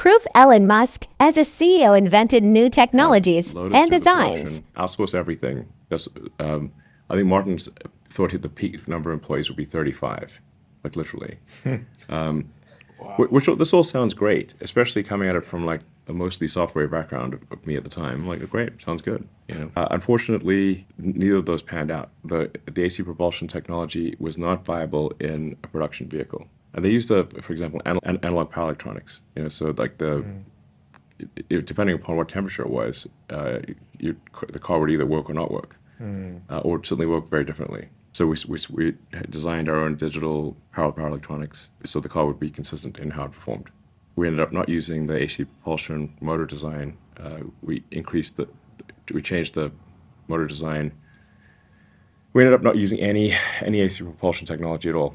Proof Elon Musk as a CEO invented new technologies and designs. Outsource everything. I think Martin's thought the peak number of employees would be 35, like literally. Wow. This all sounds great, especially coming at it from like a mostly software background of me at the time. I'm like, great, sounds good. Unfortunately, neither of those panned out. The AC propulsion technology was not viable in a production vehicle. And they used, for example, analog power electronics. So like depending upon what temperature it was, the car would either work or not work, or certainly work very differently. So we designed our own digital power electronics so the car would be consistent in how it performed. We ended up not using the AC propulsion motor design. We changed the motor design. We ended up not using any AC propulsion technology at all.